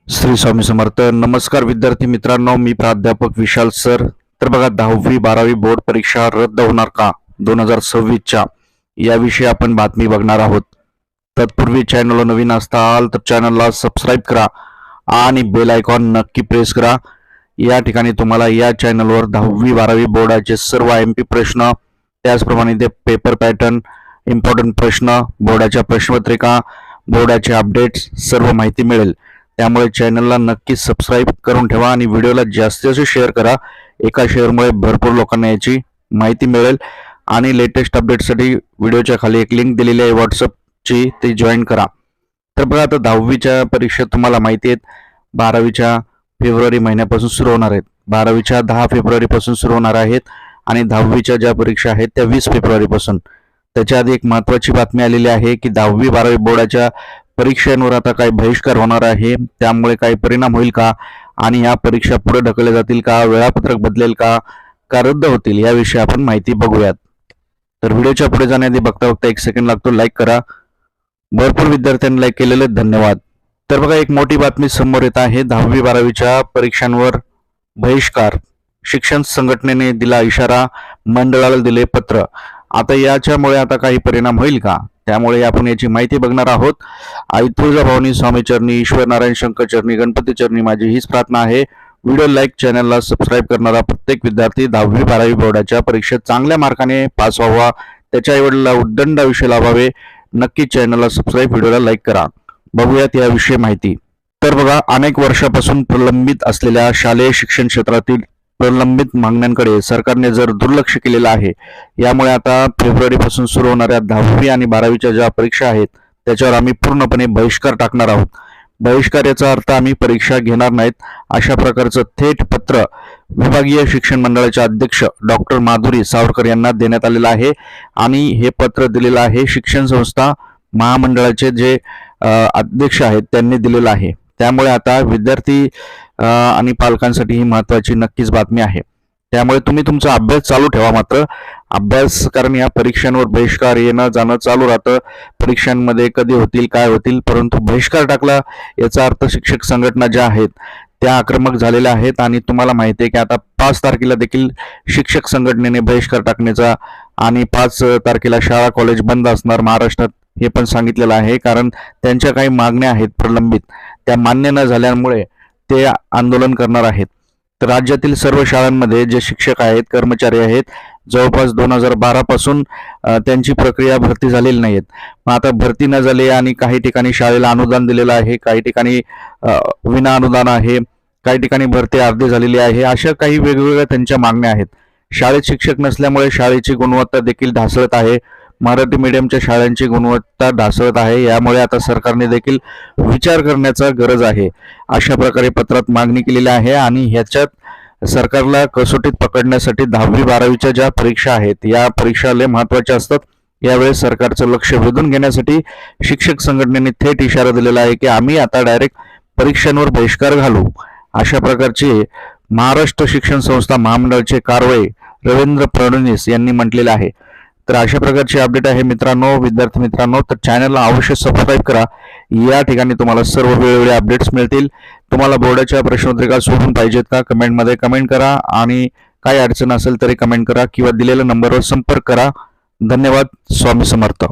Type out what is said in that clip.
श्री स्वामी समर्थ. नमस्कार विद्यार्थी मित्रांनो, मी प्राध्यापक विशाल सर. तर बघा, 10वी 12वी बोर्ड परीक्षा रद्द होणार का 2026च्या याविषयी आपण बातमी बघणार आहोत. तत्पूर्वी चॅनलला नवीन असताल तर चॅनलला सबस्क्राईब करा आणि बेल आयकॉन नक्की प्रेस करा. या ठिकाणी तुम्हाला या चॅनलवर 10वी 12वी बोर्डाचे सर्व MP प्रश्न, त्याचप्रमाणे ते पेपर पॅटर्न, इम्पॉर्टंट प्रश्न, बोर्डाच्या प्रश्नपत्रिका, बोर्डाचे अपडेट्स सर्व माहिती मिळेल. त्यामुळे चॅनलला नक्की सबस्क्राईब करून ठेवा आणि व्हिडिओला जास्तीत जास्त शेअर करा. एका शेअरमुळे भरपूर लोकांना याची माहिती मिळेल. आणि लेटेस्ट अपडेटसाठी व्हिडिओच्या खाली एक लिंक दिलेली आहे व्हॉट्सअपची, ती जॉईन करा. तर बघा, आता 10वीच्या परीक्षा तुम्हाला माहिती आहेत 12वीच्या फेब्रुवारी महिन्यापासून सुरू होणार आहेत. 12वीच्या 10 फेब्रुवारीपासून सुरू होणार आहेत आणि 10वीच्या ज्या परीक्षा आहेत त्या 20 फेब्रुवारीपासून. त्याच्या आधी एक महत्त्वाची बातमी आलेली आहे की 10वी 12वी बोर्डाच्या परीक्षांवर आता काही बहिष्कार होणार आहे. त्यामुळे काही परिणाम होईल का आणि या परीक्षा पुढे ढकलल्या जातील का, वेळापत्रक बदलेल का रद्द होतील, याविषयी आपण माहिती बघूयात. तर व्हिडिओच्या पुढे जाण्याआधी बघता बघता 1 सेकंड लागतो, लाईक करा. भरपूर विद्यार्थ्यांनी लाईक केलेले, धन्यवाद. तर बघा, एक मोठी बातमी समोर येत आहे. 10वी 12वीच्या परीक्षांवर बहिष्कार. शिक्षण संघटनेने दिला इशारा, मंडळाला दिले पत्र. आता याच्यामुळे आता काही परिणाम होईल का, त्यामुळे आपण याची माहिती बघणार आहोत. आई तुळजाभवानी, स्वामी चरणी, ईश्वर नारायण शंकर चरणी, गणपती चरणी माझी हीच प्रार्थना आहे. व्हिडिओ लाईक, चॅनलला सबस्क्राईब करणारा प्रत्येक विद्यार्थी 10वी 12वी बोर्डाच्या परीक्षेत चांगल्या मार्काने पास व्हावा, त्याच्या आईवडिलांना उद्दंड आयुष्य लाभावे. नक्की चॅनलला सबस्क्राईब, व्हिडिओला लाईक करा. बघूयात याविषयी माहिती. तर बघा, अनेक वर्षापासून प्रलंबित असलेल्या शालेय शिक्षण क्षेत्रातील प्रलंबित मागण्यांकडे सरकारने जर दुर्लक्ष केलेलं आहे. यामुळे आता फेब्रुवारीपासून सुरू होणाऱ्या 10वी आणि 12वीच्या ज्या परीक्षा आहेत त्याच्यावर आम्ही पूर्णपणे बहिष्कार टाकणार आहोत. बहिष्कार याचा अर्थ आम्ही परीक्षा घेणार नाहीत, अशा प्रकारचं थेट पत्र विभागीय शिक्षण मंडळाचे अध्यक्ष डॉक्टर माधुरी सावरकर यांना देण्यात आलेलं आहे. आणि हे पत्र दिलेलं आहे शिक्षण संस्था महामंडळाचे जे अध्यक्ष आहेत त्यांनी दिलेलं आहे. त्यामुळे आता विद्यार्थी आणि पालकांसाठी ही महत्त्वाची नक्कीच बातमी आहे. त्यामुळे तुम्ही तुमचा अभ्यास चालू ठेवा. मात्र अभ्यास, कारण या परीक्षांवर बहिष्कार येणं जाणं चालू राहतं. परीक्षांमध्ये कधी होतील काय होतील, परंतु बहिष्कार टाकला याचा अर्थ शिक्षक संघटना ज्या आहेत त्या आक्रमक झालेल्या आहेत. आणि तुम्हाला माहिती आहे की आता 5 तारखेला देखील शिक्षक संघटनेने बहिष्कार टाकण्याचा आणि 5 तारखेला शाळा कॉलेज बंद असणार महाराष्ट्रात हे पण सांगितलेलं आहे. कारण त्यांच्या काही मागण्या आहेत प्रलंबित, त्या मान्य न झाल्यामुळे ते आंदोलन करणार आहेत. तर राज्यातील सर्व शाळांमध्ये जे शिक्षक आहेत, कर्मचारी आहेत, जवळपास 2012 पासून त्यांची प्रक्रिया भरती झालेली नाहीत. मग आता भरती न झाली आणि काही ठिकाणी शाळेला अनुदान दिलेलं आहे, काही ठिकाणी विना अनुदान आहे, काही ठिकाणी भरती अर्धी झालेली आहे. अशा काही वेगवेगळ्या त्यांच्या मागण्या आहेत. शाळेत शिक्षक नसल्यामुळे शाळेची गुणवत्ता देखील ढासळत आहे. मराठी मीडियमच्या शाळांची गुणवत्ता ढासळत आहे. यामुळे आता सरकारने देखील विचार करण्याचा गरज आहे, अशा प्रकारे पत्रात मागणी केलेली आहे. आणि ह्याच्यात सरकारला कसोटीत पकडण्यासाठी 10वी 12वीच्या ज्या परीक्षा आहेत या परीक्षा लय महत्त्वाच्या असतात. यावेळेस सरकारचं लक्ष वेधून घेण्यासाठी शिक्षक संघटनेने थेट इशारा दिलेला आहे की आम्ही आता डायरेक्ट परीक्षांवर बहिष्कार घालू, अशा प्रकारचे महाराष्ट्र शिक्षण संस्था महामंडळाचे कारवाई रवींद्र फडणवीस यांनी म्हटलेले आहे. तर अशा प्रकारची अपडेट आहे मित्रांनो, विद्यार्थी मित्रांनो. तर चॅनलला अवश्य सबस्क्राईब करा. या ठिकाणी तुम्हाला सर्व वेगवेगळे अपडेट्स मिळतील. तुम्हाला बोर्डाच्या प्रश्नपत्रिका सोडून पाहिजेत का, कमेंटमध्ये कमेंट करा. आणि काही अडचण असेल तरी कमेंट करा किंवा दिलेल्या नंबरवर संपर्क करा. धन्यवाद. स्वामी समर्थ.